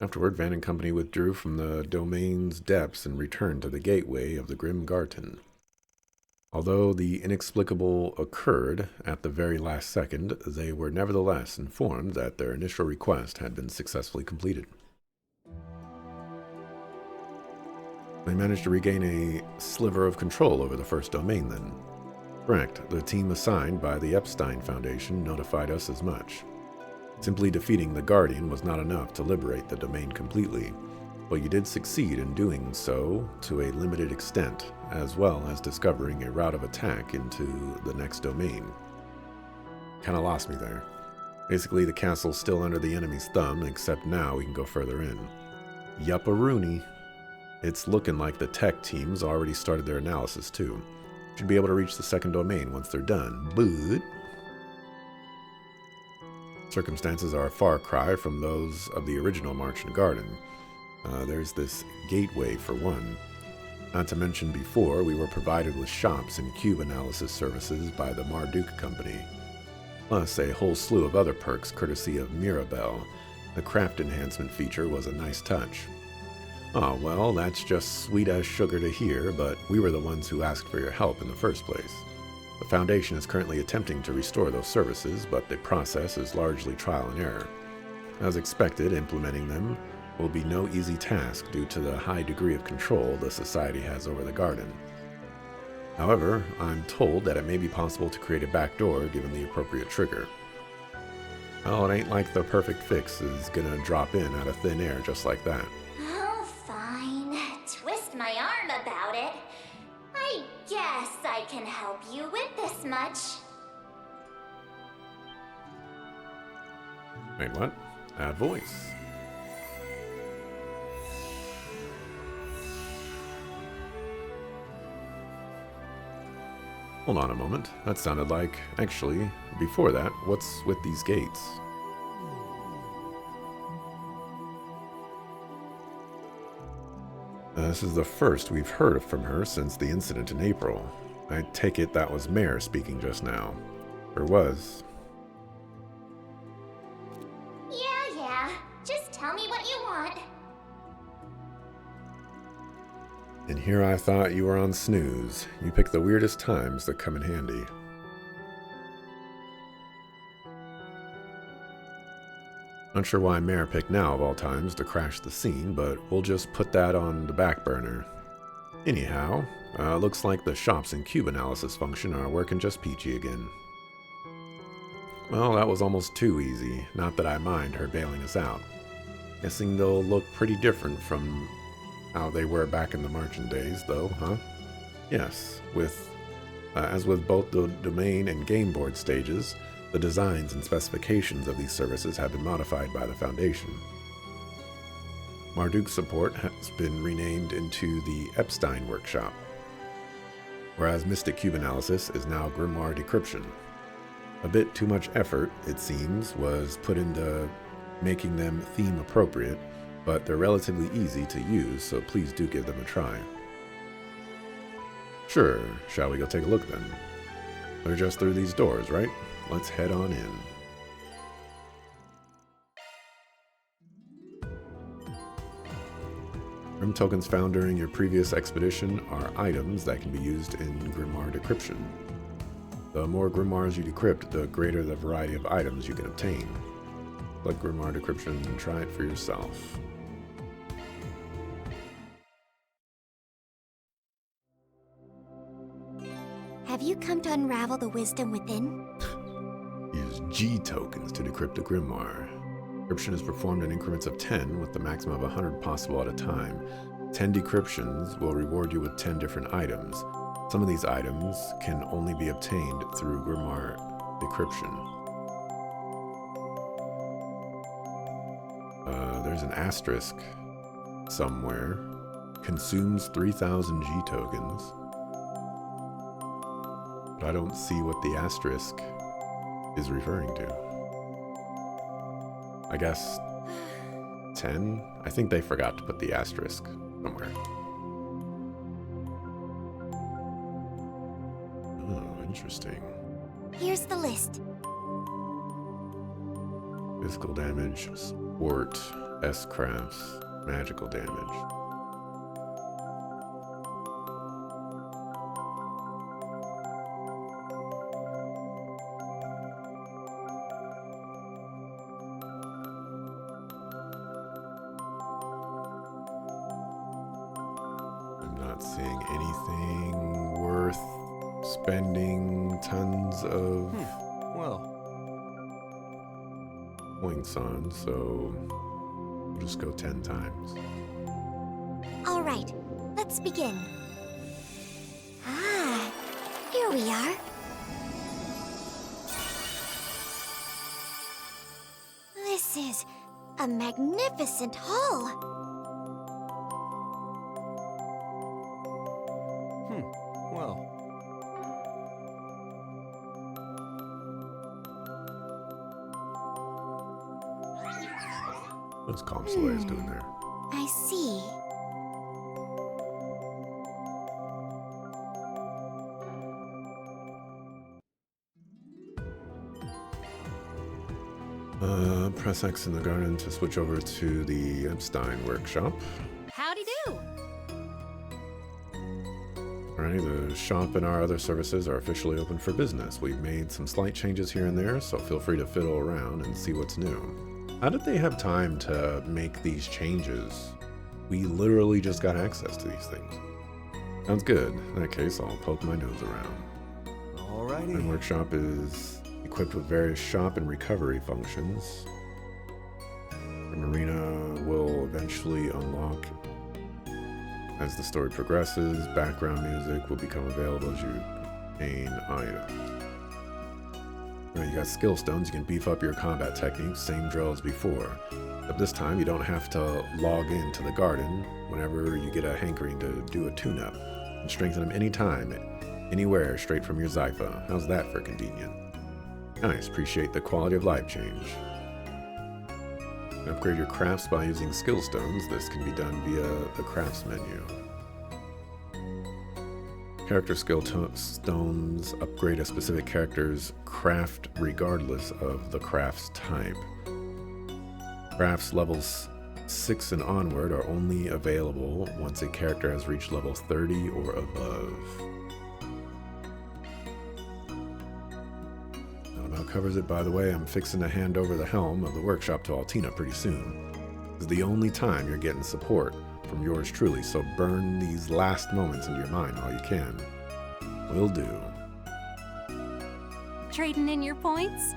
Afterward, Van and company withdrew from the domain's depths and returned to the gateway of the Grim Garden. Although the inexplicable occurred at the very last second, they were nevertheless informed that their initial request had been successfully completed. They managed to regain a sliver of control over the first domain then. Correct, the team assigned by the Epstein Foundation notified us as much. Simply defeating the Guardian was not enough to liberate the domain completely, but you did succeed in doing so to a limited extent, as well as discovering a route of attack into the next domain. Kinda lost me there. Basically, the castle's still under the enemy's thumb, except now we can go further in. Yup-a-rooney. It's looking like the tech team's already started their analysis too. Should be able to reach the second domain once they're done, but circumstances are a far cry from those of the original Marchant Garden. There's this gateway for one. Not to mention before, we were provided with shops and cube analysis services by the Marduk Company. Plus a whole slew of other perks courtesy of Mirabelle. The craft enhancement feature was a nice touch. Oh, well, that's just sweet as sugar to hear, but we were the ones who asked for your help in the first place. The Foundation is currently attempting to restore those services, but the process is largely trial and error. As expected, implementing them will be no easy task due to the high degree of control the Society has over the garden. However, I'm told that it may be possible to create a backdoor given the appropriate trigger. Well, it ain't like the perfect fix is gonna drop in out of thin air just like that. Oh, fine. Twist my arm about it. I guess I can help you with this much. Wait, what? Add voice. Hold on a moment. That sounded like... Actually, before that, what's with these gates? This is the first we've heard from her since the incident in April. I take it that was Mare speaking just now. Or was. Yeah. Just tell me what you want. And here I thought you were on snooze. You pick the weirdest times that come in handy. Not sure why Mare picked now of all times to crash the scene, but we'll just put that on the back burner. Anyhow, looks like the shops and cube analysis function are working just peachy again. Well, that was almost too easy. Not that I mind her bailing us out. Guessing they'll look pretty different from how they were back in the Marchant days, though, huh? Yes, as with both the domain and game board stages, the designs and specifications of these services have been modified by the Foundation. Marduk support has been renamed into the Epstein Workshop, whereas Mystic Cube Analysis is now Grimoire Decryption. A bit too much effort, it seems, was put into making them theme appropriate, but they're relatively easy to use, so please do give them a try. Sure, shall we go take a look then? They're just through these doors, right? Let's head on in. Grim tokens found during your previous expedition are items that can be used in Grimoire Decryption. The more Grimoires you decrypt, the greater the variety of items you can obtain. Like Grimoire Decryption and try it for yourself. Have you come to unravel the wisdom within? Use G tokens to decrypt a grimoire. Decryption is performed in increments of 10, with the maximum of 100 possible at a time. 10 decryptions will reward you with 10 different items. Some of these items can only be obtained through Grimoire Decryption. There's an asterisk somewhere. Consumes 3,000 G tokens. But I don't see what the asterisk is referring to. I guess 10? I think they forgot to put the asterisk somewhere. Oh, interesting. Here's the list. Physical damage, sport, S Crafts, magical damage. I'm not seeing anything worth spending tons of Well, points on, so we'll just go 10 times. All right, let's begin. Ah, here we are. This is a magnificent hall. well. What's Calm Soleil's doing there? I see. Press X in the garden to switch over to the Epstein workshop. Howdy do! Alright, the shop and our other services are officially open for business. We've made some slight changes here and there, so feel free to fiddle around and see what's new. How did they have time to make these changes? We literally just got access to these things. Sounds good. In that case, I'll poke my nose around. My Alrighty. workshop is equipped with various shop and recovery functions. The marina will eventually unlock as the story progresses. Background music will become available as you gain items. Right, you got skill stones. You can beef up your combat techniques, same drill as before. But this time you don't have to log into the garden whenever you get a hankering to do a tune-up. And strengthen them anytime, anywhere, straight from your Zypha. How's that for convenient? Nice, appreciate the quality of life change. Upgrade your crafts by using skill stones. This can be done via the crafts menu. Character skill stones upgrade a specific character's craft regardless of the craft's type. Crafts levels 6 and onward are only available once a character has reached level 30 or above. That about covers it. By the way, I'm fixing to hand over the helm of the workshop to Altina pretty soon. This is the only time you're getting support from yours truly, so burn these last moments into your mind while you can. Will do. Trading in your points?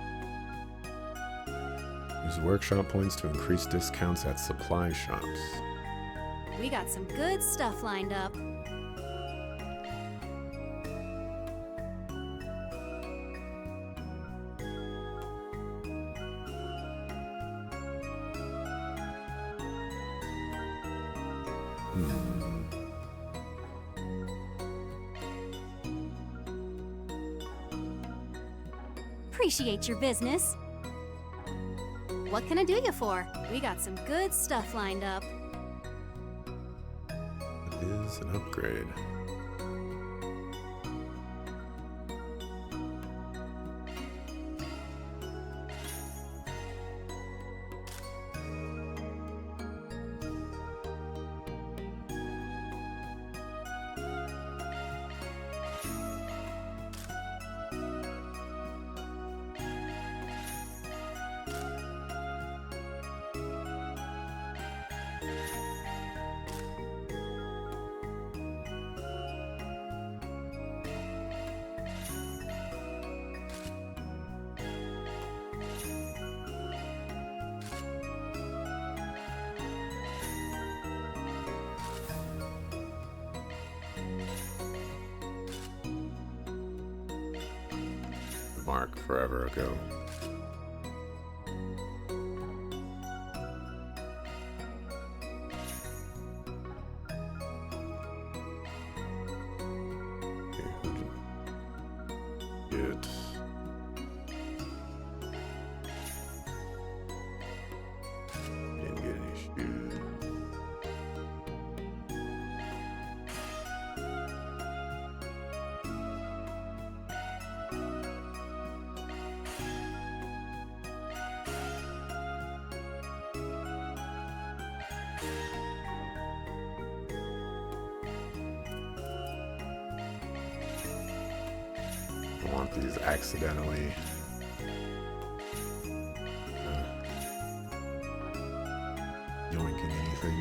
Use workshop points to increase discounts at supply shops. We got some good stuff lined up. Appreciate your business. What can I do you for? We got some good stuff lined up. It is an upgrade. Mark forever ago. Okay, who'd you get? Didn't get any shoes. want these accidentally. Yoinking anything.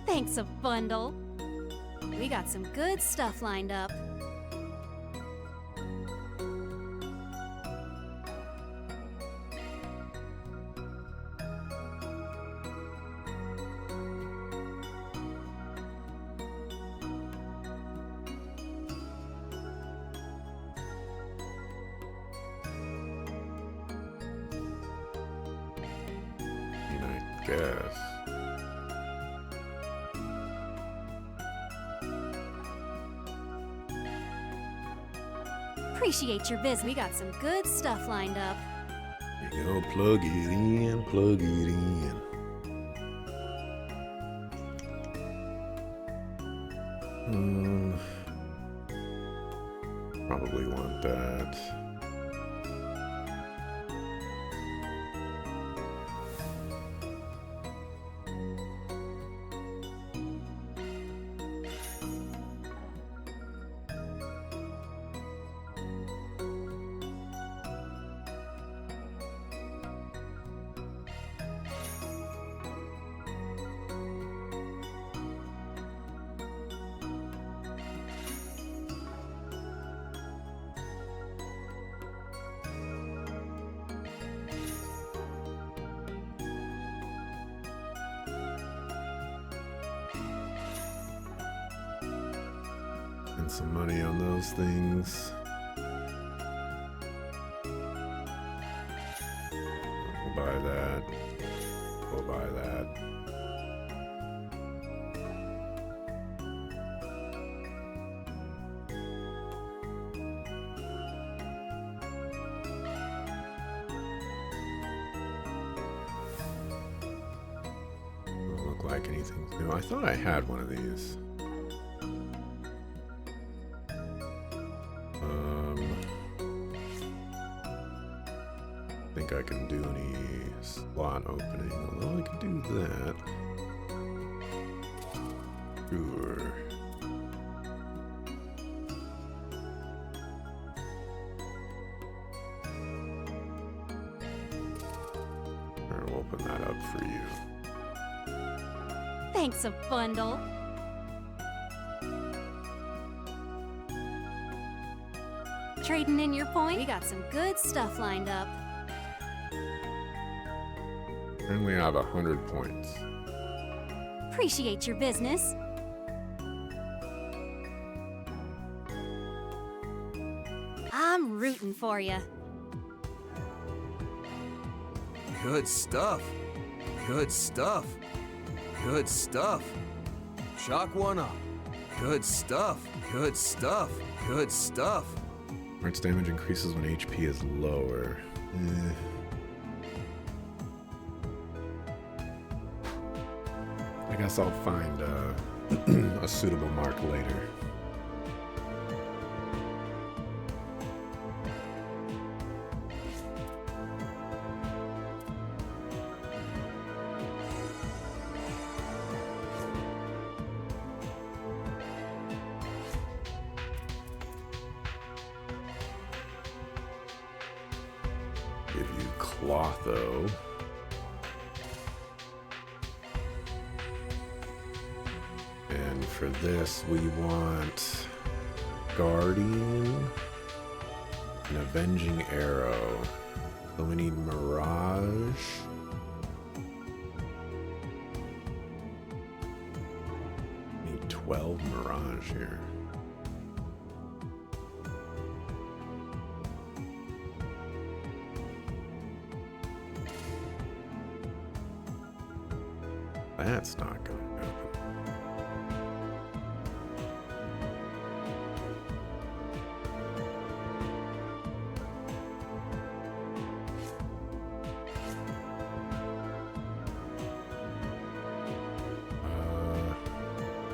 Thanks a bundle. We got some good stuff lined up. I guess. Appreciate your visit. We got some good stuff lined up. You go, plug it in, plug it in. Probably want that. And some money on those things. We'll buy that. We'll buy that. Doesn't look like anything new. I thought I had one of these. I can do any slot opening, although I can do that. Sure. I'll open that up for you. Thanks a bundle. Trading in your point? We got some good stuff lined up. And we have 100 points. Appreciate your business. I'm rooting for you. Good stuff. Good stuff. Good stuff. Shock one up. Good stuff. Good stuff. Good stuff. Arts damage increases when HP is lower. I guess I'll find a suitable mark later. Give you Clotho. And for this, we want Guardian and Avenging Arrow. So we need Mirage. We need 12 Mirage here. That's not going to happen.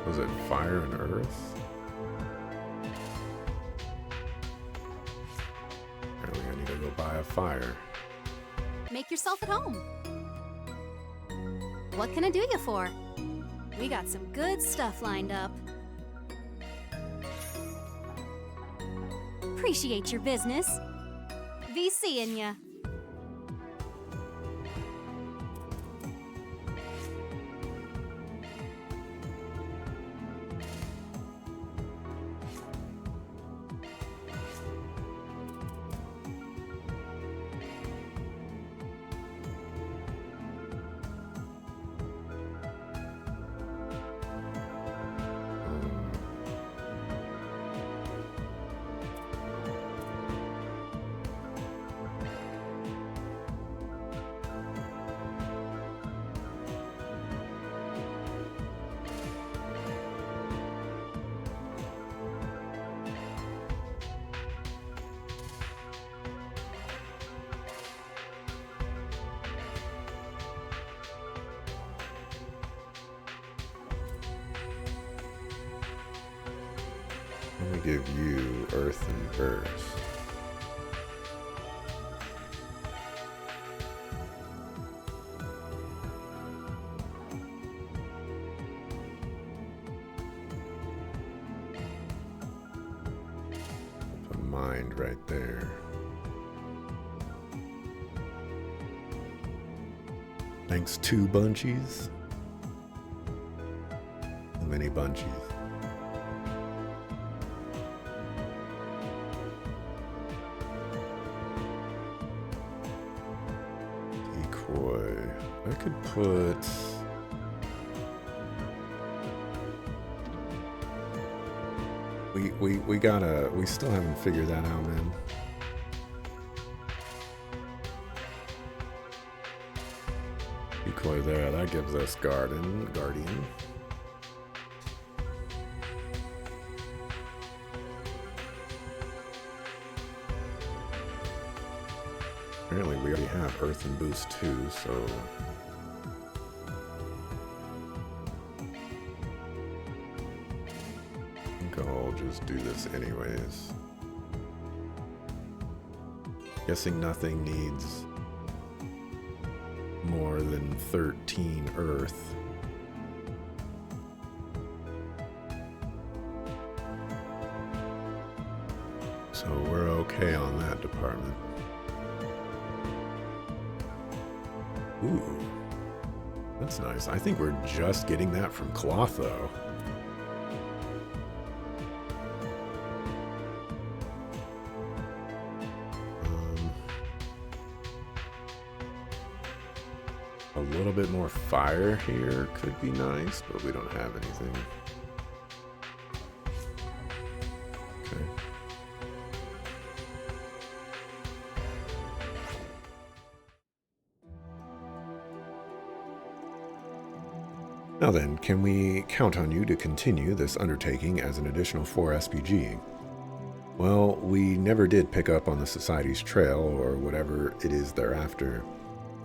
Was it Fire and Earth? Apparently I need to go buy a fire. Make yourself at home. What can I do you for? We got some good stuff lined up. appreciate your business. Be seeing ya. I'm gonna give you Earth and Earth. A mind right there. Thanks, 2 bunchies. How many bunchies? Decoy. I could put... We still haven't figured that out, man. Decoy there, that gives us Guardian. Apparently we already have Earth and Boost too, so... I think I'll just do this anyways. Guessing nothing needs more than 13 Earth. So we're okay on that department. Ooh, that's nice. I think we're just getting that from Clotho. A little bit more fire here could be nice, but we don't have anything. Okay. Now then, can we count on you to continue this undertaking as an additional 4 SPG? Well, we never did pick up on the Society's trail, or whatever it is they're after.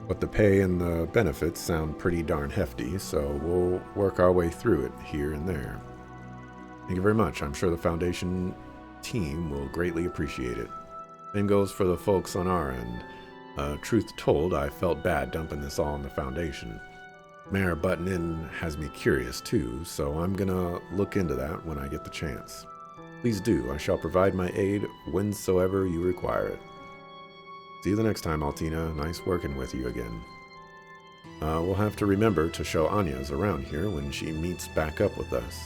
But the pay and the benefits sound pretty darn hefty, so we'll work our way through it here and there. Thank you very much. I'm sure the Foundation team will greatly appreciate it. Same goes for the folks on our end. Truth told, I felt bad dumping this all on the Foundation. Mayor Button-In has me curious too, so I'm gonna look into that when I get the chance. Please do. I shall provide my aid whensoever you require it. See you the next time, Altina. Nice working with you again. We'll have to remember to show Anya's around here when she meets back up with us.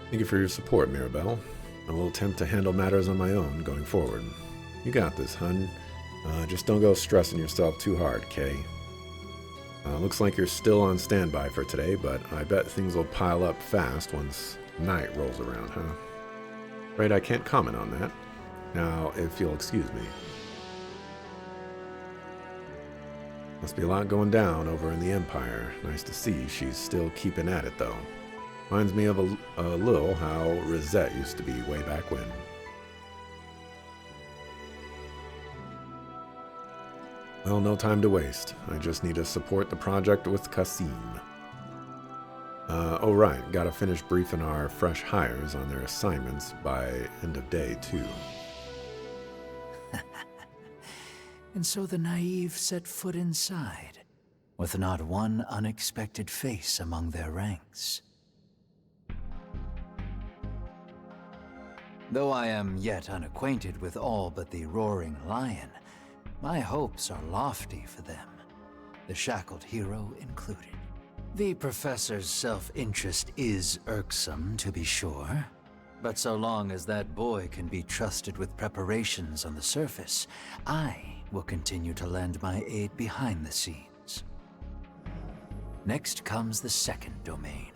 Thank you for your support, Mirabelle. I will attempt to handle matters on my own going forward. You got this, hun. Just don't go stressing yourself too hard, Kay. Looks like you're still on standby for today, but I bet things will pile up fast once night rolls around, huh? Afraid I can't comment on that. Now, if you'll excuse me. Must be a lot going down over in the Empire. Nice to see she's still keeping at it, though. Reminds me of a little how Rosette used to be way back when. Well, no time to waste. I just need to support the project with Kasim. Oh right, gotta finish briefing our fresh hires on their assignments by end of day, too. And so the naive set foot inside, with not one unexpected face among their ranks. Though I am yet unacquainted with all but the Roaring Lion, my hopes are lofty for them, the shackled hero included. The professor's self-interest is irksome, to be sure, but so long as that boy can be trusted with preparations on the surface, I will continue to lend my aid behind the scenes. Next comes the second domain.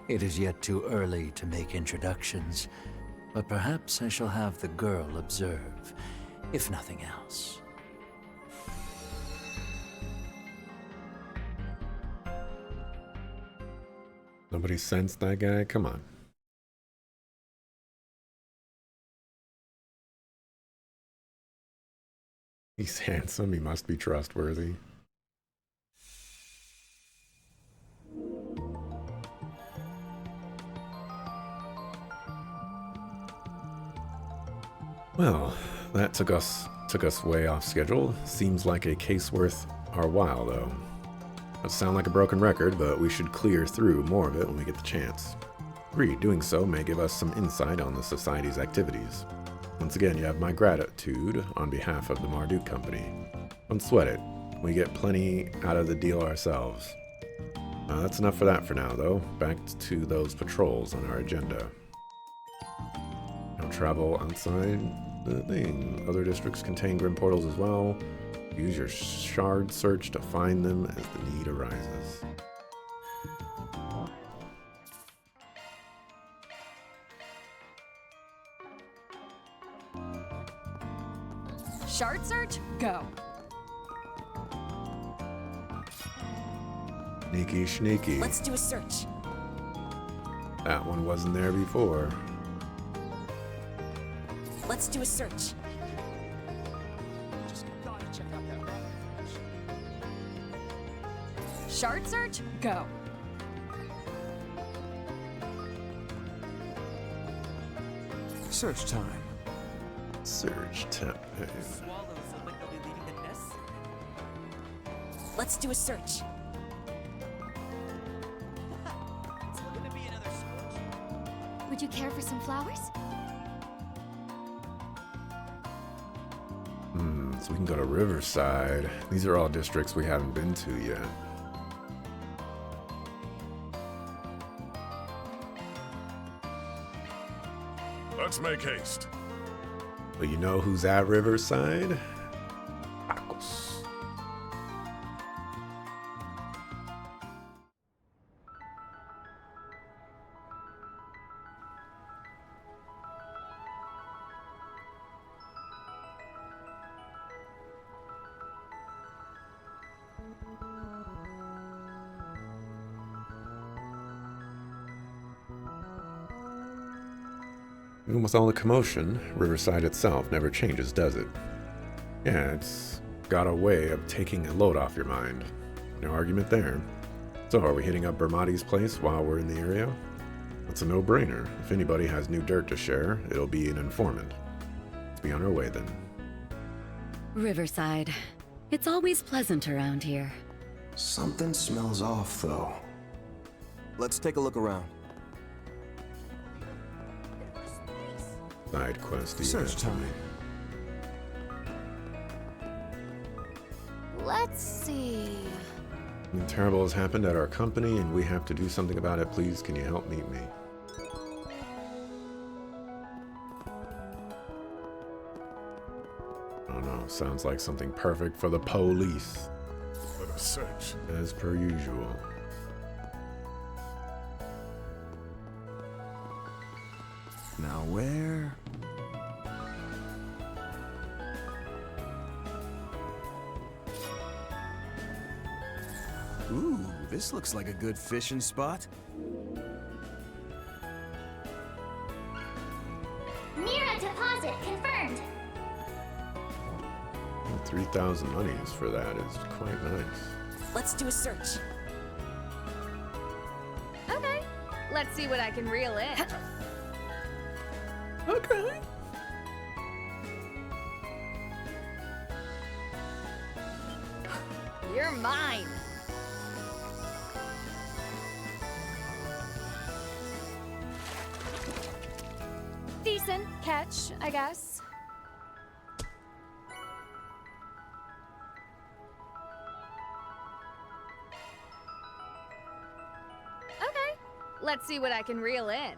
It is yet too early to make introductions, but perhaps I shall have the girl observe, if nothing else. Nobody sensed that guy? Come on. He's handsome, he must be trustworthy. Well, that took us way off schedule. Seems like a case worth our while, though. That sound like a broken record, but we should clear through more of it when we get the chance. Agreed, doing so may give us some insight on the Society's activities. Once again, you have my gratitude on behalf of the Marduk Company. Don't sweat it. We get plenty out of the deal ourselves. That's enough for that for now, though. Back to those patrols on our agenda. Don't travel outside the thing. Other districts contain Grim Portals as well. Use your shard search to find them as the need arises. Shard search, go. Sneaky, sneaky. Let's do a search. That one wasn't there before. Let's do a search. Shard search, go. Search time. Search time. Let's do a search. Would you care for some flowers? So we can go to Riverside. These are all districts we haven't been to yet. Let's make haste. But you know who's at Riverside? Aquos. Even with all the commotion, Riverside itself never changes, does it? Yeah, it's got a way of taking a load off your mind. No argument there. So are we hitting up Bermati's place while we're in the area? That's a no-brainer. If anybody has new dirt to share, it'll be an informant. Let's be on our way then. Riverside. It's always pleasant around here. Something smells off, though. Let's take a look around. Side quest. Search time. Let's see. Something terrible has happened at our company and we have to do something about it. Please, can you help meet me? Oh no, sounds like something perfect for the police. Let us search. As per usual. Now where? Ooh, this looks like a good fishing spot. Mira deposit confirmed. 3,000 monies for that is quite nice. Let's do a search. Okay, let's see what I can reel in. Okay. You're mine. Decent catch, I guess. Okay, let's see what I can reel in.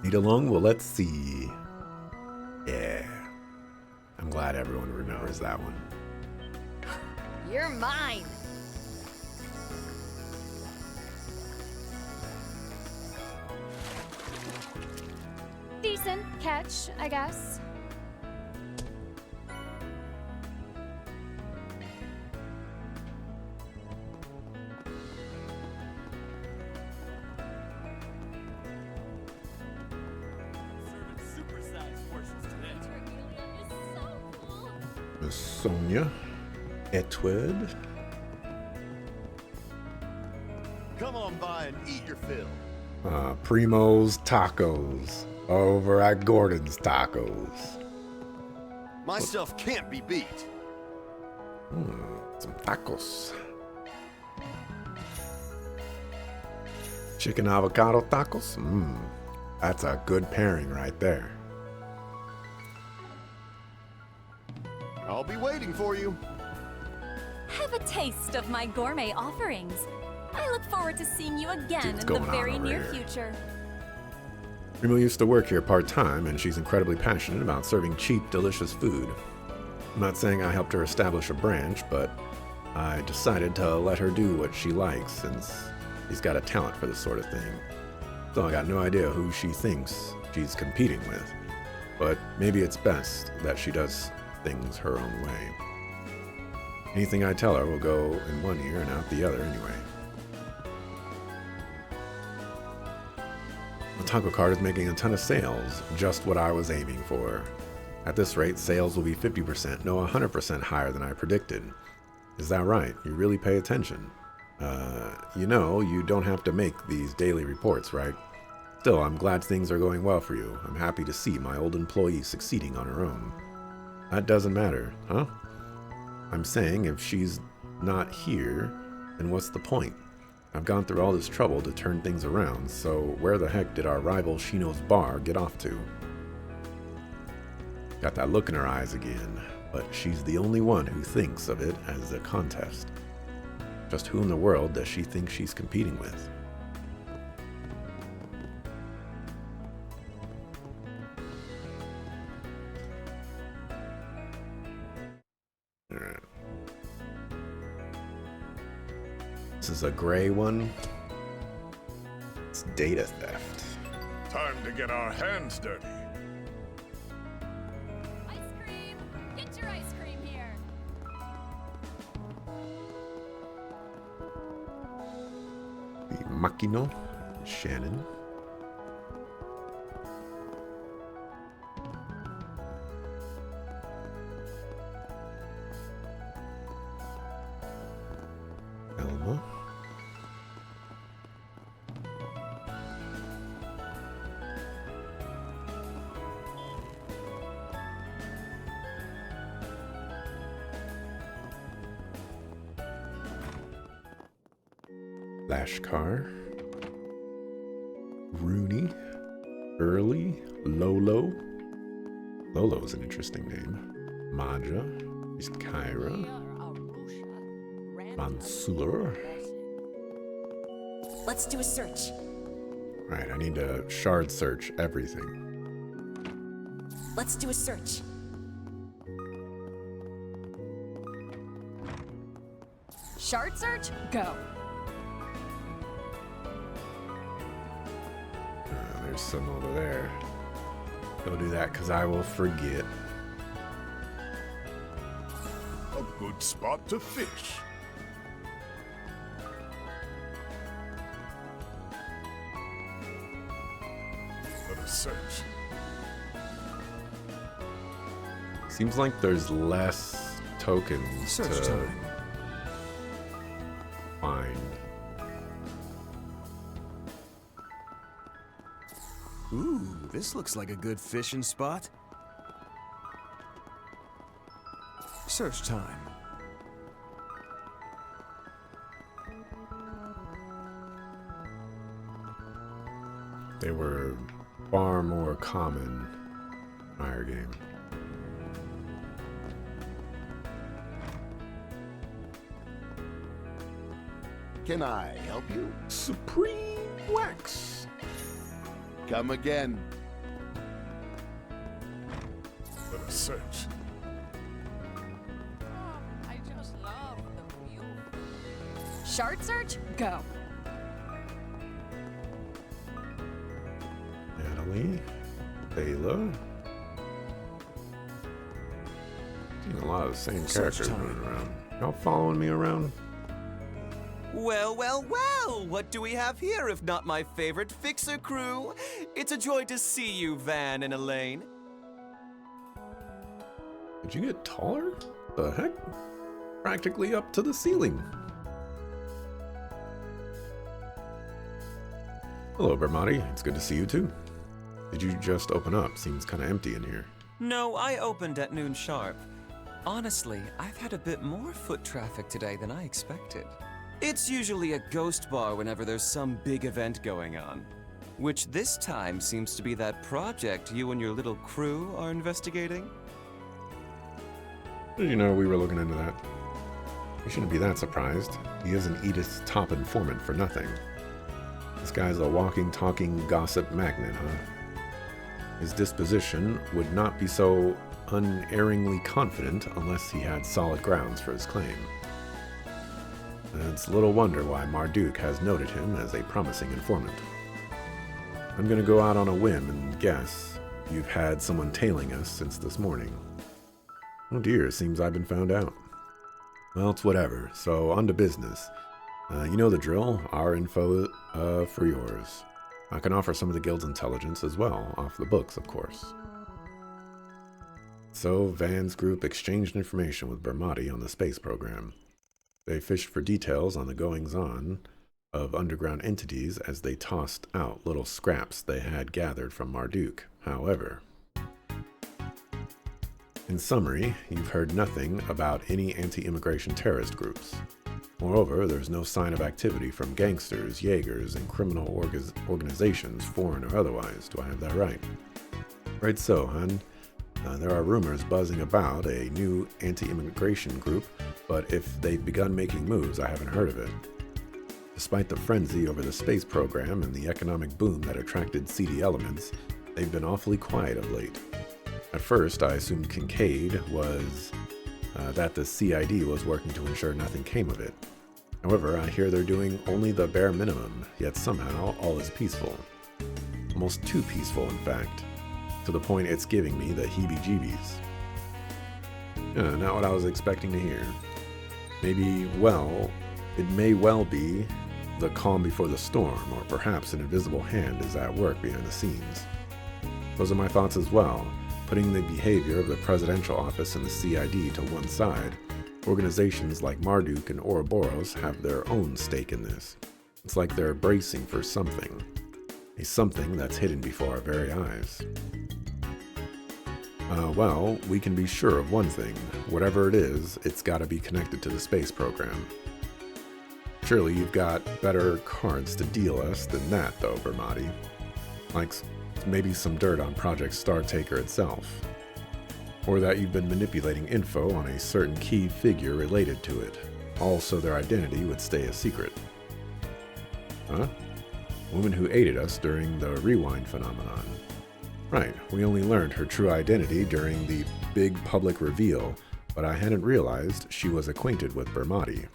Need along? Well, let's see. Yeah. I'm glad everyone remembers that one. You're mine. Decent catch, I guess. Miss Sonia Etwed. Come on by and eat your fill. Primo's Tacos over at Gordon's Tacos. My stuff can't be beat. Some tacos. Chicken avocado tacos. That's a good pairing right there. I'll be waiting for you. Have a taste of my gourmet offerings. I look forward to seeing you again in the very near future. Primo used to work here part-time, and she's incredibly passionate about serving cheap, delicious food. I'm not saying I helped her establish a branch, but I decided to let her do what she likes since she's got a talent for this sort of thing. So I got no idea who she thinks she's competing with, but maybe it's best that she does things her own way. Anything I tell her will go in one ear and out the other anyway. The taco cart is making a ton of sales, just what I was aiming for. At this rate, sales will be 50%, no 100% higher than I predicted. Is that right? You really pay attention. You know, you don't have to make these daily reports, right? Still, I'm glad things are going well for you. I'm happy to see my old employee succeeding on her own. That doesn't matter, huh? I'm saying if she's not here, then what's the point? I've gone through all this trouble to turn things around, so where the heck did our rival Shino's bar get off to? Got that look in her eyes again, but she's the only one who thinks of it as a contest. Just who in the world does she think she's competing with? Alright. This is a gray one. It's data theft. Time to get our hands dirty. Ice cream! Get your ice cream here! The Makino, Shannon. Elma. Lashkar, Rooney, Early, Lolo. Lolo's an interesting name. Maja, East Kyra, Mansoor. Let's do a search. Right, I need to shard search everything. Let's do a search. Shard search? Go. There's some over there. Go do that because I will forget. A good spot to fish. Let us search. Seems like there's less tokens Search to time. find. Ooh, this looks like a good fishing spot. Search time. They were far more common in our game. Can I help you? Supreme Wax. Come again. Let us search. I just love the view. Shard search, go. Natalie, Bela. Seeing a lot of the same characters running around. Y'all following me around? Well, well, well! What do we have here if not my favorite Fixer crew? It's a joy to see you, Van and Elaine. Did you get taller? The heck? Practically up to the ceiling. Hello, Bermati. It's good to see you too. Did you just open up? Seems kind of empty in here. No, I opened at noon sharp. Honestly, I've had a bit more foot traffic today than I expected. It's usually a ghost bar whenever there's some big event going on. Which this time seems to be that project you and your little crew are investigating. Did you know we were looking into that? You shouldn't be that surprised. He isn't Edith's top informant for nothing. This guy's a walking, talking gossip magnet, huh? His disposition would not be so unerringly confident unless he had solid grounds for his claim. It's little wonder why Marduk has noted him as a promising informant. I'm gonna go out on a whim and guess you've had someone tailing us since this morning. Oh dear, it seems I've been found out. Well, it's whatever, so on to business. You know the drill, our info for yours. I can offer some of the guild's intelligence as well, off the books, of course. So, Van's group exchanged information with Bermati on the space program. They fished for details on the goings-on of underground entities as they tossed out little scraps they had gathered from Marduk. However, in summary, you've heard nothing about any anti-immigration terrorist groups. Moreover, there's no sign of activity from gangsters, Jaegers, and criminal organizations, foreign or otherwise. Do I have that right? Right so, hun. There are rumors buzzing about a new anti-immigration group, but if they've begun making moves, I haven't heard of it. Despite the frenzy over the space program and the economic boom that attracted seedy elements, they've been awfully quiet of late. At first, I assumed Kincaid was that the CID was working to ensure nothing came of it. However, I hear they're doing only the bare minimum, yet somehow all is peaceful. Almost too peaceful, in fact, to the point it's giving me the heebie-jeebies. Not what I was expecting to hear. It may well be the calm before the storm, or perhaps an invisible hand is at work behind the scenes. Those are my thoughts as well. Putting the behavior of the presidential office and the CID to one side, organizations like Marduk and Ouroboros have their own stake in this. It's like they're bracing for something. A something that's hidden before our very eyes. Well, we can be sure of one thing. Whatever it is, it's gotta be connected to the space program. Surely you've got better cards to deal us than that, though, Bermati. Like maybe some dirt on Project Startaker itself. Or that you've been manipulating info on a certain key figure related to it, all so their identity would stay a secret. Huh? Woman who aided us during the rewind phenomenon. Right, we only learned her true identity during the big public reveal, but I hadn't realized she was acquainted with Bermati.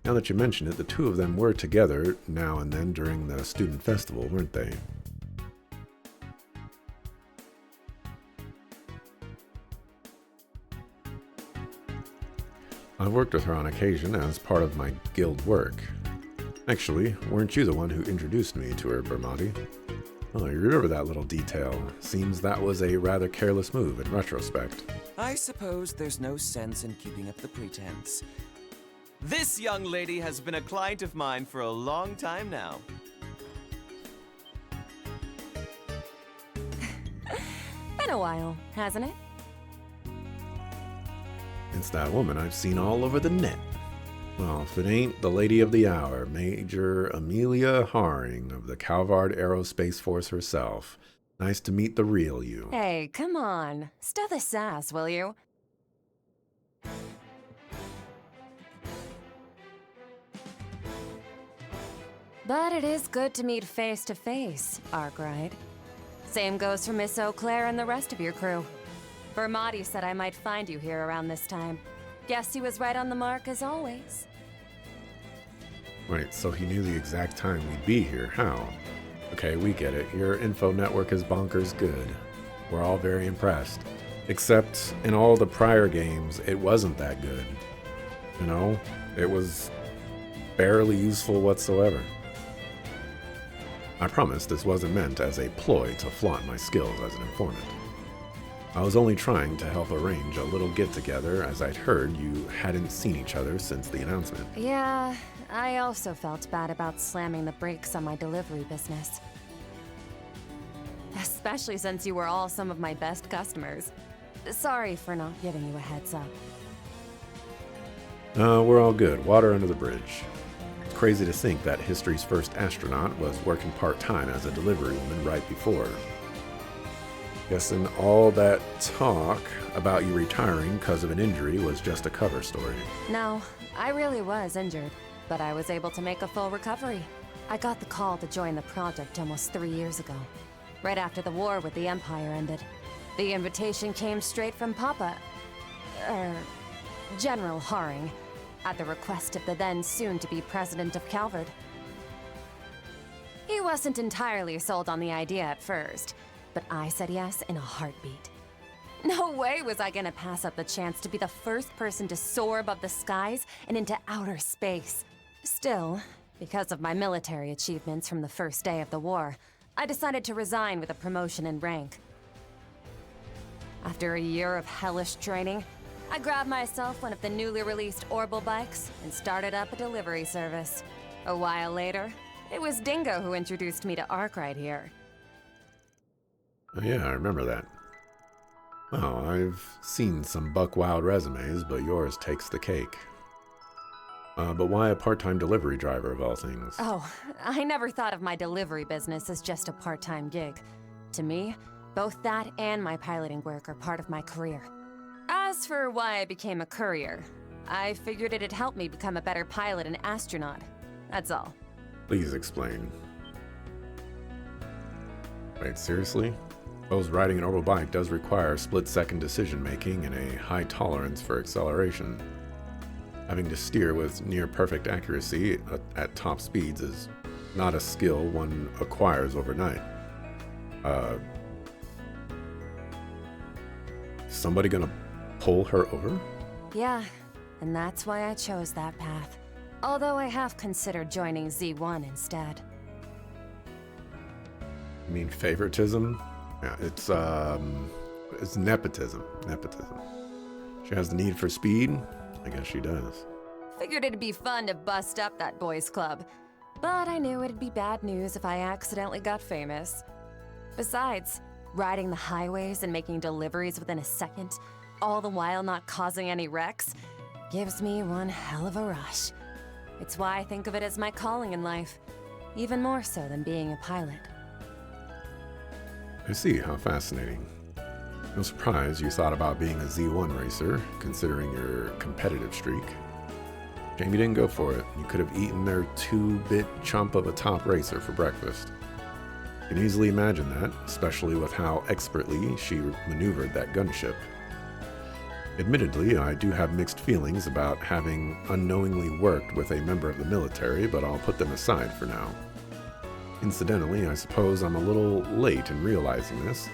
Now that you mention it, the two of them were together now and then during the student festival, weren't they? I've worked with her on occasion as part of my guild work. Actually, weren't you the one who introduced me to her, Bermati? Oh, you remember that little detail. Seems that was a rather careless move in retrospect. I suppose there's no sense in keeping up the pretense. This young lady has been a client of mine for a long time now. Been a while, hasn't it? It's that woman I've seen all over the net. Well, if it ain't the lady of the hour, Major Amelia Haring of the Calvard Aerospace Force herself. Nice to meet the real you. Hey, come on. Stow the sass, will you? But it is good to meet face to face, Arkwright. Same goes for Miss Eau Claire and the rest of your crew. Vermati said I might find you here around this time. Guess he was right on the mark as always. Wait, so he knew the exact time we'd be here. How? Okay, we get it. Your info network is bonkers good. We're all very impressed. Except in all the prior games, it wasn't that good. You know? It was barely useful whatsoever. I promise this wasn't meant as a ploy to flaunt my skills as an informant. I was only trying to help arrange a little get-together as I'd heard you hadn't seen each other since the announcement. Yeah, I also felt bad about slamming the brakes on my delivery business. Especially since you were all some of my best customers. Sorry for not giving you a heads up. We're all good. Water under the bridge. It's crazy to think that history's first astronaut was working part-time as a delivery woman right before. Guessing all that talk about you retiring because of an injury was just a cover story. No, I really was injured, but I was able to make a full recovery. I got the call to join the project almost 3 years ago, right after the war with the Empire ended. The invitation came straight from Papa, General Haring, at the request of the then soon-to-be president of Calvard. He wasn't entirely sold on the idea at first, but I said yes in a heartbeat. No way was I gonna pass up the chance to be the first person to soar above the skies and into outer space. Still, because of my military achievements from the first day of the war, I decided to resign with a promotion in rank. After a year of hellish training, I grabbed myself one of the newly released Orbital bikes and started up a delivery service. A while later, it was Dingo who introduced me to Arkwright here. Oh, yeah, I remember that. Well, I've seen some buck wild resumes, but yours takes the cake. But why a part-time delivery driver of all things? Oh, I never thought of my delivery business as just a part-time gig. To me, both that and my piloting work are part of my career. As for why I became a courier, I figured it'd help me become a better pilot and astronaut. That's all. Please explain. Wait, seriously? Suppose riding an orbital bike does require split-second decision-making and a high tolerance for acceleration. Having to steer with near-perfect accuracy at top speeds is not a skill one acquires overnight. Somebody gonna pull her over? Yeah, and that's why I chose that path. Although I have considered joining Z1 instead. You mean favoritism? Yeah, it's nepotism. Nepotism. She has the need for speed? I guess she does. Figured it'd be fun to bust up that boys' club. But I knew it'd be bad news if I accidentally got famous. Besides, riding the highways and making deliveries within a second, all the while not causing any wrecks, gives me one hell of a rush. It's why I think of it as my calling in life, even more so than being a pilot. I see, how fascinating. No surprise you thought about being a Z1 racer, considering your competitive streak. Shame you didn't go for it. You could have eaten their 2-bit chump of a top racer for breakfast. You can easily imagine that, especially with how expertly she maneuvered that gunship. Admittedly, I do have mixed feelings about having unknowingly worked with a member of the military, but I'll put them aside for now. Incidentally, I suppose I'm a little late in realizing this,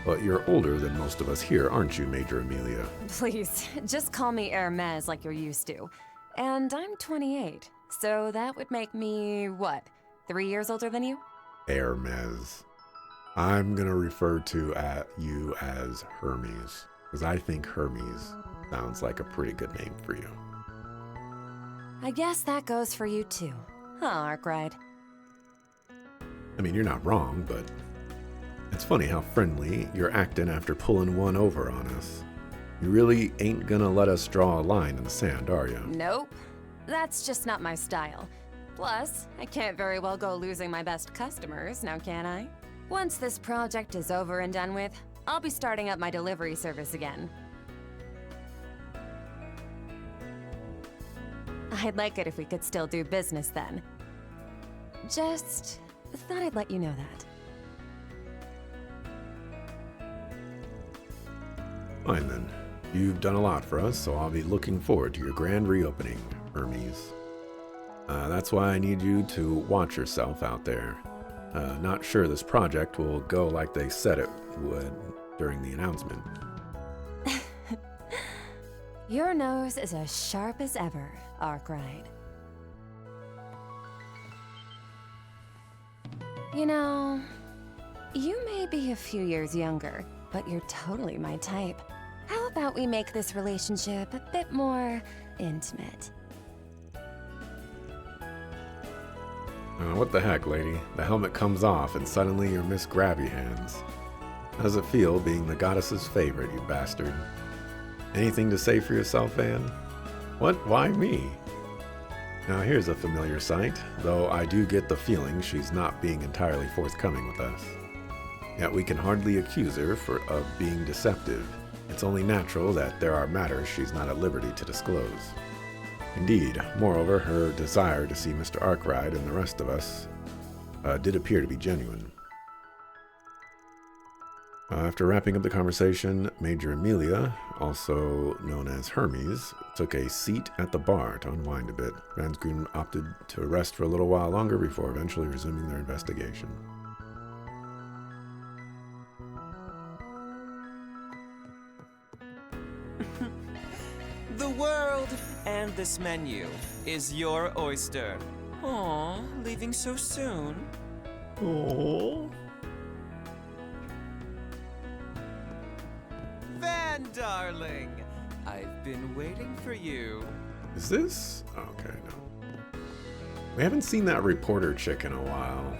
but you're older than most of us here, aren't you, Major Amelia? Please, just call me Hermes like you're used to. And I'm 28, so that would make me, what, 3 years older than you? Hermes. I'm gonna refer to you as Hermes, because I think Hermes sounds like a pretty good name for you. I guess that goes for you too, huh, Arkwright? I mean, you're not wrong, but it's funny how friendly you're acting after pulling one over on us. You really ain't gonna let us draw a line in the sand, are you? Nope. That's just not my style. Plus, I can't very well go losing my best customers, now can I? Once this project is over and done with, I'll be starting up my delivery service again. I'd like it if we could still do business then. Just thought I'd let you know that. Fine then. You've done a lot for us, so I'll be looking forward to your grand reopening, Hermes. That's why I need you to watch yourself out there. Not sure this project will go like they said it would during the announcement. Your nose is as sharp as ever, Arkwright. You know, you may be a few years younger, but you're totally my type. How about we make this relationship a bit more intimate? What the heck, lady? The helmet comes off and suddenly you're Miss Grabby Hands. How does it feel being the goddess's favorite, you bastard? Anything to say for yourself, Anne? What? Why me? Now here's a familiar sight, though I do get the feeling she's not being entirely forthcoming with us. Yet we can hardly accuse her of being deceptive. It's only natural that there are matters she's not at liberty to disclose. Indeed, moreover, her desire to see Mr. Arkwright and the rest of us did appear to be genuine. After wrapping up the conversation, Major Amelia, also known as Hermes, took a seat at the bar to unwind a bit. Van Schoon opted to rest for a little while longer before eventually resuming their investigation. The world and this menu is your oyster. Aw, leaving so soon. Aww. Van, darling, I've been waiting for you. Is this? Okay, no. We haven't seen that reporter chick in a while.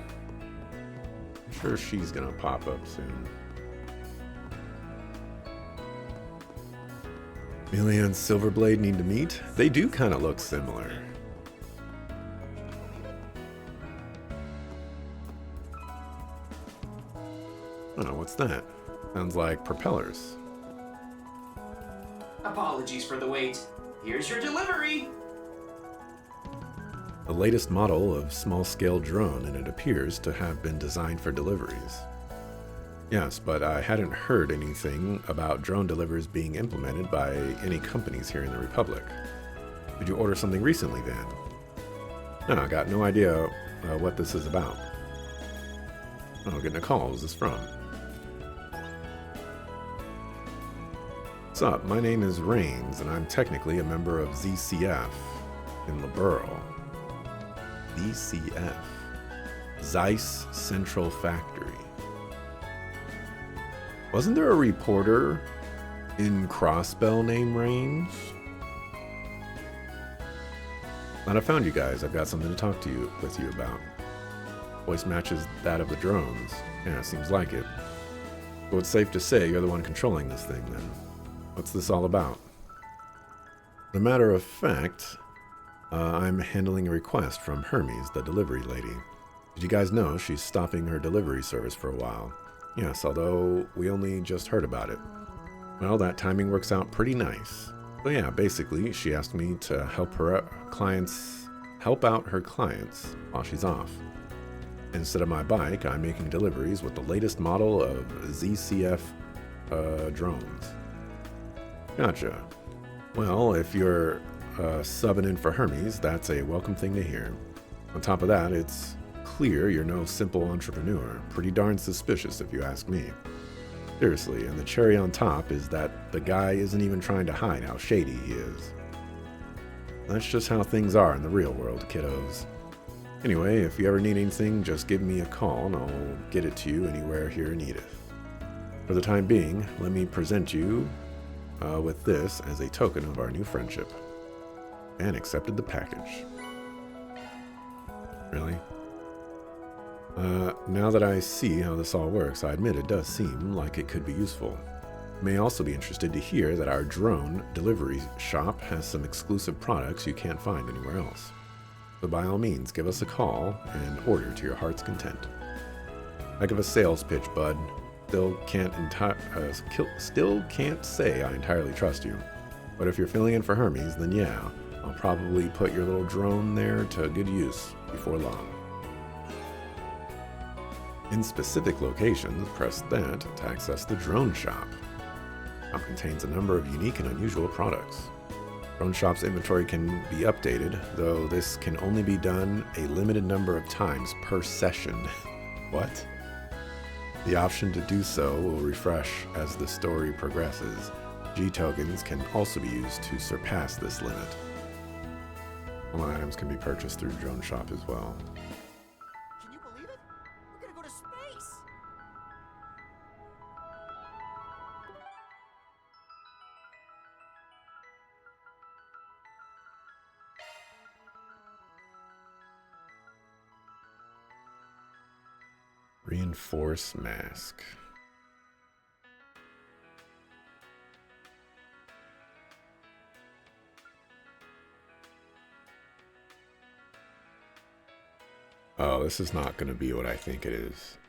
I'm sure she's gonna pop up soon. Amelia and Silverblade need to meet. They do kind of look similar. Oh, what's that? Sounds like propellers. Apologies for the wait. Here's your delivery! The latest model of small-scale drone, and it appears to have been designed for deliveries. Yes, but I hadn't heard anything about drone deliveries being implemented by any companies here in the Republic. Did you order something recently, Van? No, I got no idea what this is about. Oh, getting a call. Who's this from? What's up? My name is Rains, and I'm technically a member of ZCF in Liberl. ZCF. Zeiss Central Factory. Wasn't there a reporter in Crossbell named Rains? Glad I found you guys. I've got something to talk to with you about. Voice matches that of the drones. Yeah, seems like it. So it's safe to say you're the one controlling this thing, then. What's this all about? As a matter of fact, I'm handling a request from Hermes, the delivery lady. Did you guys know she's stopping her delivery service for a while? Yes, although we only just heard about it. Well, that timing works out pretty nice. So yeah, basically, she asked me to help out her clients while she's off. Instead of my bike, I'm making deliveries with the latest model of ZCF drones. Gotcha. Well, if you're subbing in for Hermes, that's a welcome thing to hear. On top of that, it's clear you're no simple entrepreneur. Pretty darn suspicious if you ask me. Seriously, and the cherry on top is that the guy isn't even trying to hide how shady he is. That's just how things are in the real world, kiddos. Anyway, if you ever need anything, just give me a call and I'll get it to you anywhere here in Edith. For the time being, let me present you with this as a token of our new friendship. And accepted the package. Really? Now that I see how this all works, I admit it does seem like it could be useful. You may also be interested to hear that our drone delivery shop has some exclusive products you can't find anywhere else. So by all means, give us a call and order to your heart's content. Heck of a sales pitch, bud. Still can't say I entirely trust you. But if you're filling in for Hermes, then yeah, I'll probably put your little drone there to good use before long. In specific locations, press that to access the drone shop. The shop contains a number of unique and unusual products. Drone Shop's inventory can be updated, though this can only be done a limited number of times per session. What? The option to do so will refresh as the story progresses. G-tokens can also be used to surpass this limit. All items can be purchased through Drone Shop as well. Can you believe it? We're gonna go to space! Reinforce mask. Oh, this is not going to be what I think it is.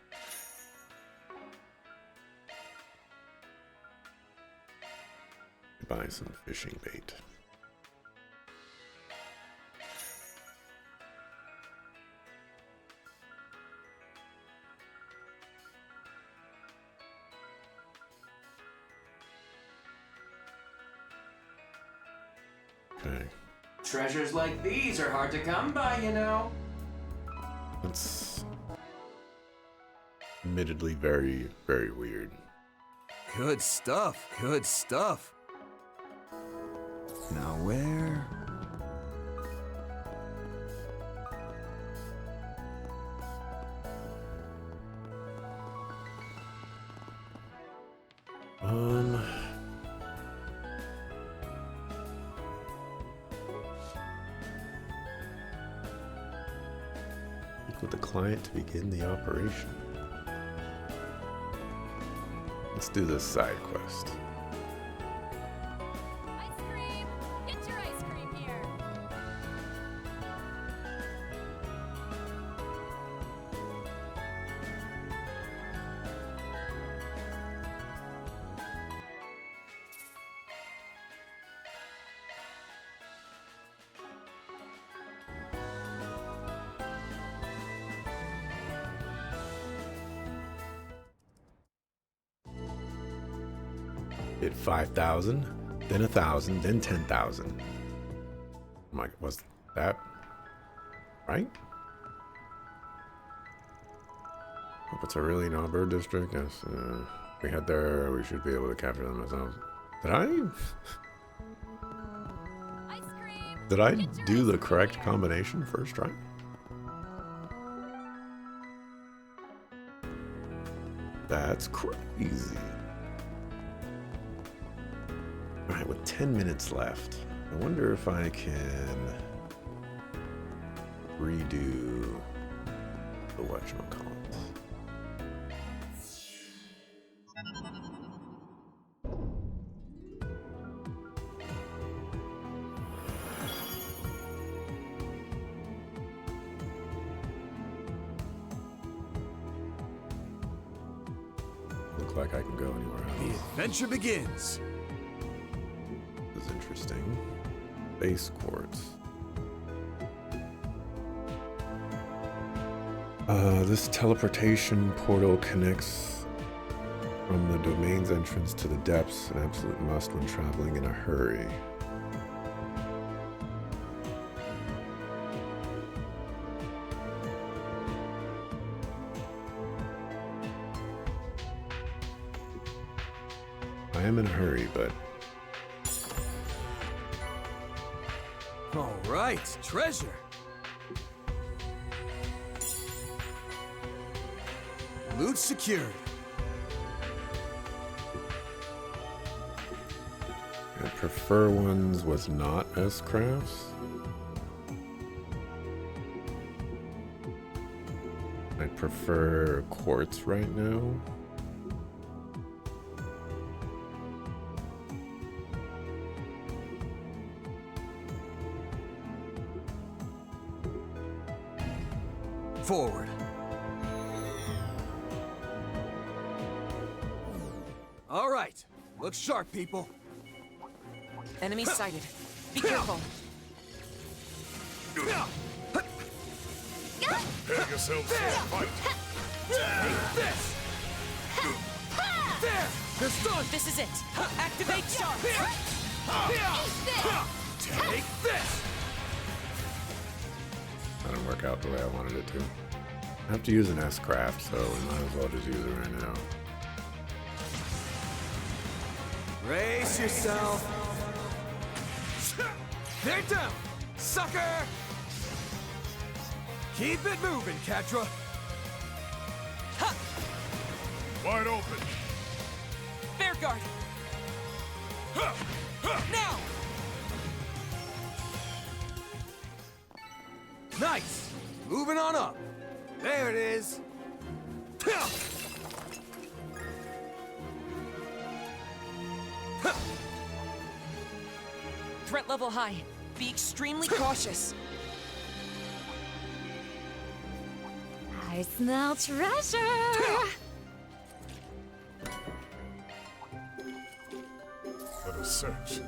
Buy some fishing bait. Okay. Treasures like these are hard to come by, you know. It's admittedly very, very weird. Good stuff, good stuff. Now where? With the client to begin the operation. Let's do this side quest. Ice cream! Get your ice cream here! Hit 5,000, then 1,000, then 10,000. Mike, was that right? Hope it's Aurelian Albert district. Yes, we head there. We should be able to capture them ourselves. Did I do the correct combination first try? That's crazy. Alright, with 10 minutes left, I wonder if I can redo the whatchamacallit. Look like I can go anywhere else. The adventure begins. This is interesting. Base quartz. This teleportation portal connects from the domain's entrance to the depths, an absolute must when traveling in a hurry. I am in a hurry, but... All right, treasure. Loot secured. I prefer ones with not S-crafts. I prefer quartz right now. forward. All right. Look sharp, people. Enemy sighted. Be careful. Prepare yourselves for a fight. Take this! There! They're stunned! This is it. Activate sharp. Take this! That didn't work out the way I wanted it to. I have to use an S-craft, so we might as well just use it right now. Brace yourself. They're down! Sucker! Keep it moving, Catra. Wide open. Bear guard. Now! Nice! Moving on up. There it is. Threat level high. Be extremely cautious. I smell treasure! Let us search.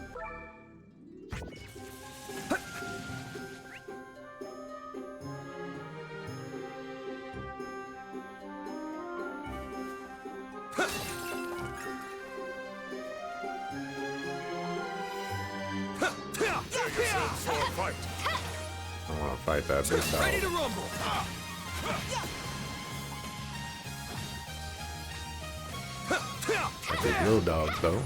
For a fight. I want to fight that big dog. Ready to rumble. I take little dogs though.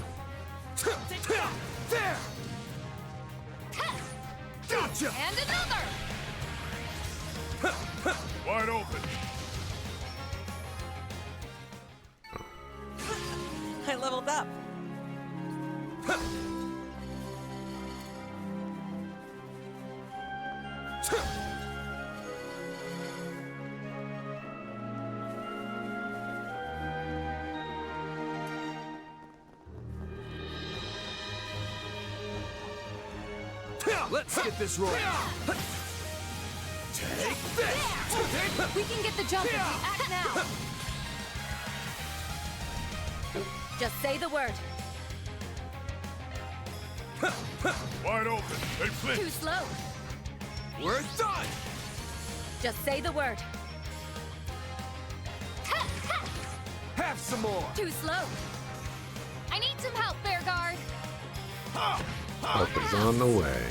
There. Gotcha. And another! Wide open. I leveled up. Let's get this rolling. Take this. We can get the jump in. Act now! Just say the word. Wide open. They flinch. Too slow. We're done. Just say the word. Have some more. Too slow. I need some help, Bear Guard. Help is on the way.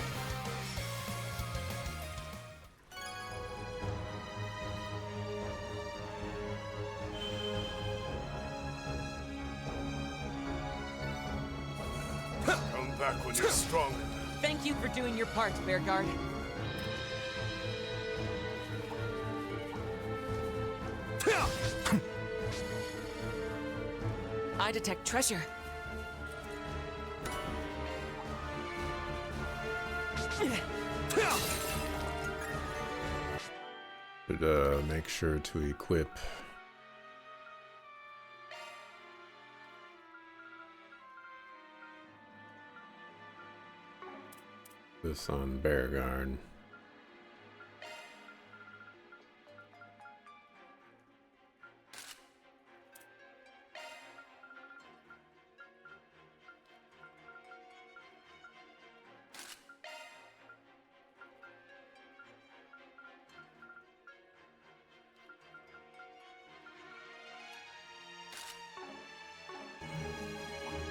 Come back when you're stronger. Thank you for doing your part, Bear Guard. I detect treasure. Should make sure to equip this on Bear Guard.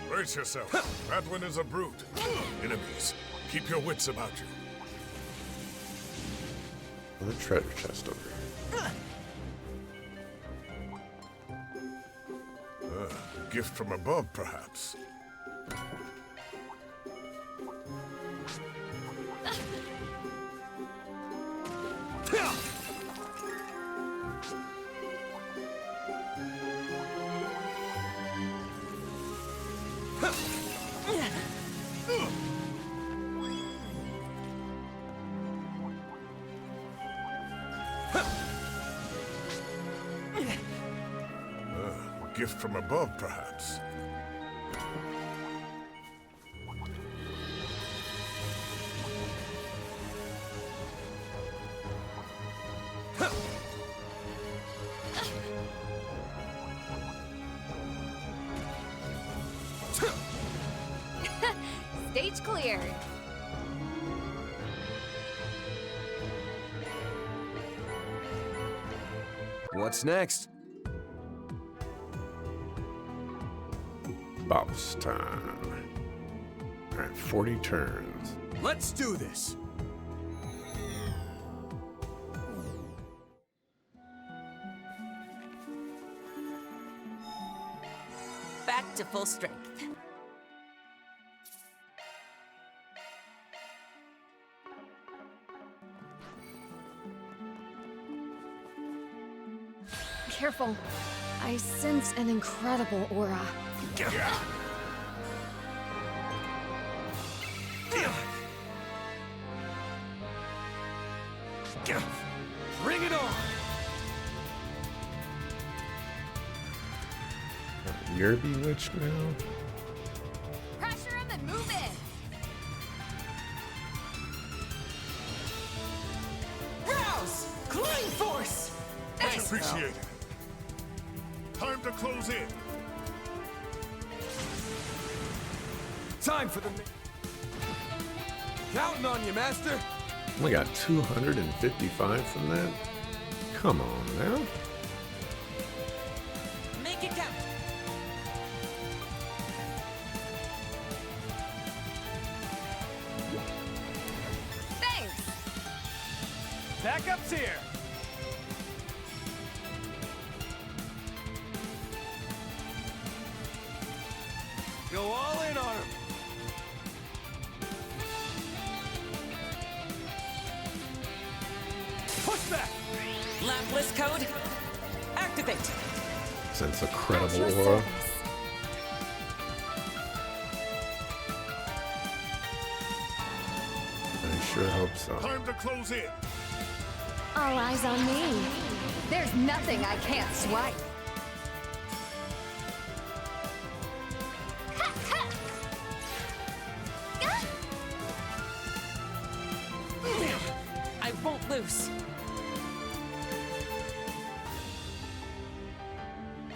Brace yourself. That one is a brute. Enemies, keep your wits about you. Another treasure chest over here. Gift from above, perhaps. Gift from above, perhaps. Stage clear. What's next? Boss time. Alright, 40 turns. Let's do this. Back to full strength. Careful. I sense an incredible aura. Bring it on! You're bewitched now? Pressure him and move in. Rouse! Clean force! Much appreciated. Time to close in. Time for the... Counting on you, Master! We got 255 from that? Come on now. Make it count! Thanks! Backup's here! Go all in on him! Push back! Laplace code, activate! Sense a credible aura. I sure hope so. Time to close in. All eyes on me. There's nothing I can't swipe. I won't lose.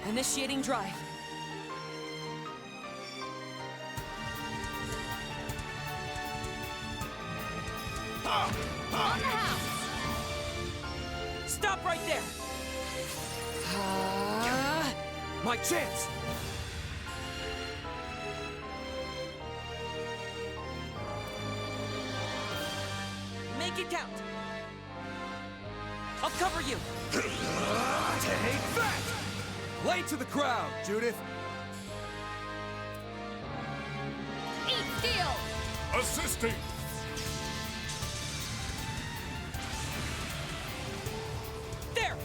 Initiating drive. On the house. Stop right there. My chance! Make it count. I'll cover you. Take that! Play to the crowd, Judith! Eat steel. Assisting. There!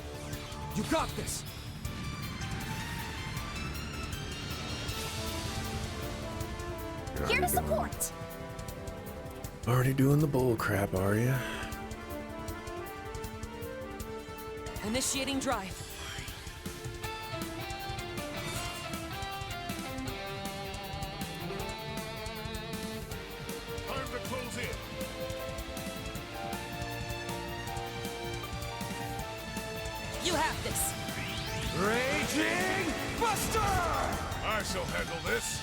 You got this! Here to support. Already doing the bull crap, are you? Initiating drive. Time to close in. You have this. Raging Buster! I shall handle this.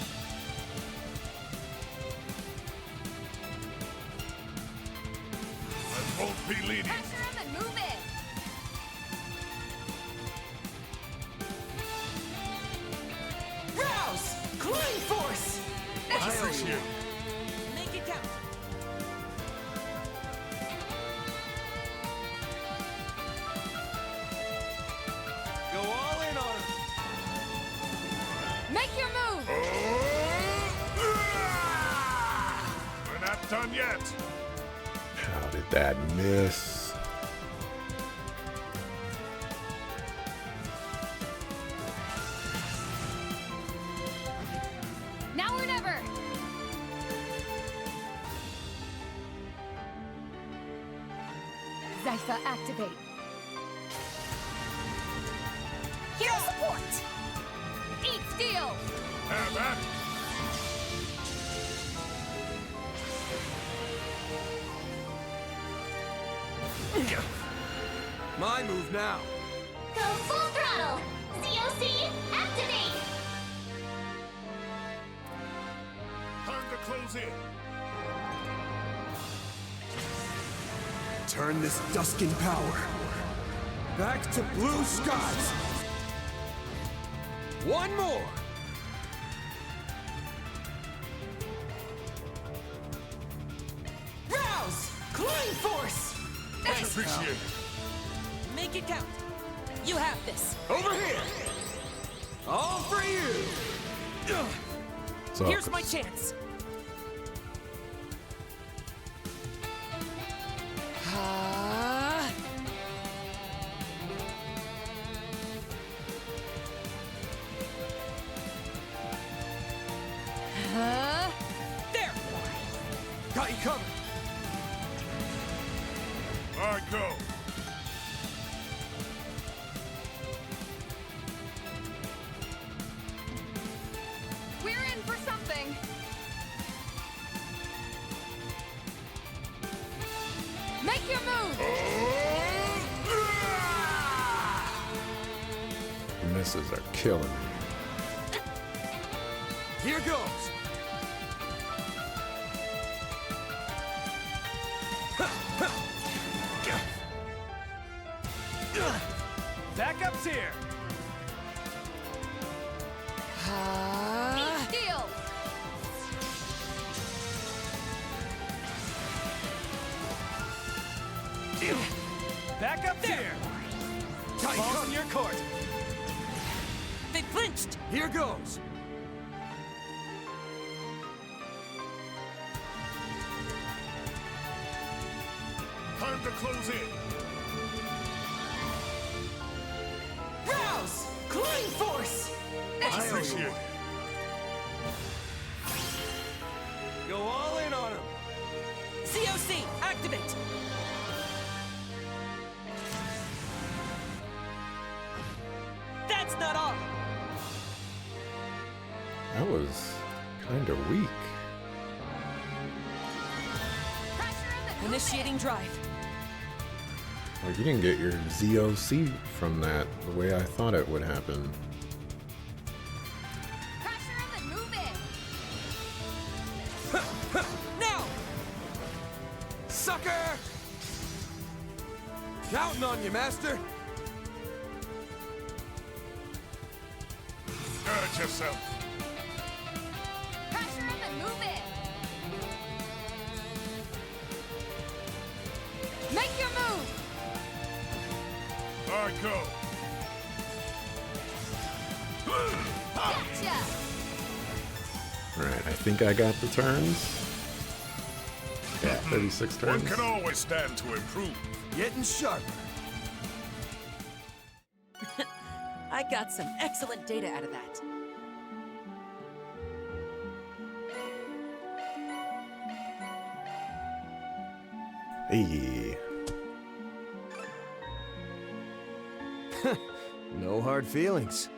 I won't be lenient. Pressure him and move in. Rouse! Clean force! I appreciate it. Make it count. Go all in on him! Make your move. We're not done yet. How did that miss? Now or never. Zypha activate. Here to support. Eat steel. Have at it. My move now! Go full throttle. COC activate. close in. Turn this Duskin power back to blue skies. One more. Rouse! Climb force! Much appreciated. Make it count. You have this. Over here. All for you. Here's my chance. There. Got you covered. All right, go. We're in for something. Make your move. Misses are killing me. Here goes. Backup's here. Deal. Backup's here. Ball's on your court. They flinched. Here goes. Time to close in. Rouse! Climb force! Much appreciated. Go all in on him. COC, activate! That's not all! That was kind of weak. Initiating drive. Like, you didn't get your ZOC from that the way I thought it would happen. Pressure him and move in. Now! Sucker! Counting on you, Master. Hurt yourself. Pressure him and move in. Make your move. All right, go. Gotcha. Alright, I think I got the turns. Yeah, 36 turns. One can always stand to improve. Getting sharper. I got some excellent data out of that. Hey. No hard feelings.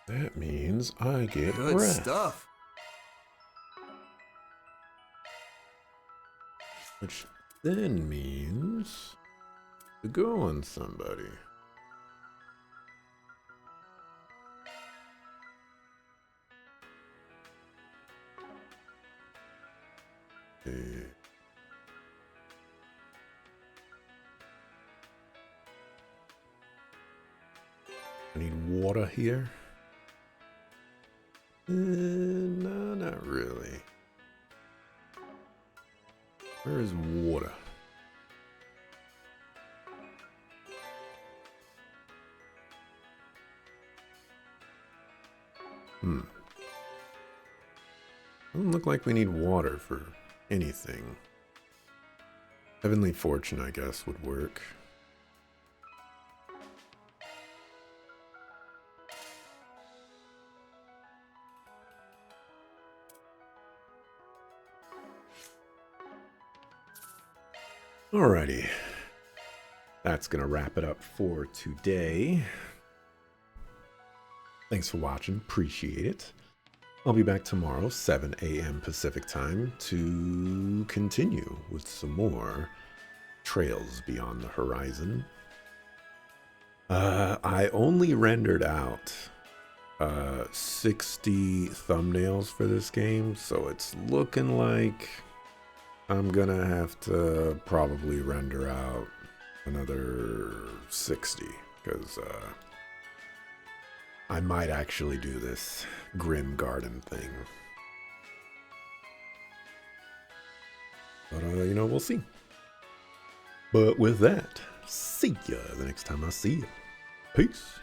That means I get Good breath. stuff. Which then means to go on somebody. Okay. I need water here. No, not really. Where is water? Doesn't look like we need water for anything. Heavenly Fortune, I guess, would work. Alrighty. That's gonna wrap it up for today. Thanks for watching. Appreciate it. I'll be back tomorrow, 7 a.m. Pacific time, to continue with some more Trails Beyond the Horizon. I only rendered out 60 thumbnails for this game, so it's looking like I'm gonna have to probably render out another 60, because I might actually do this Grim Garden thing. But, you know, we'll see. But with that, see ya the next time I see you. Peace.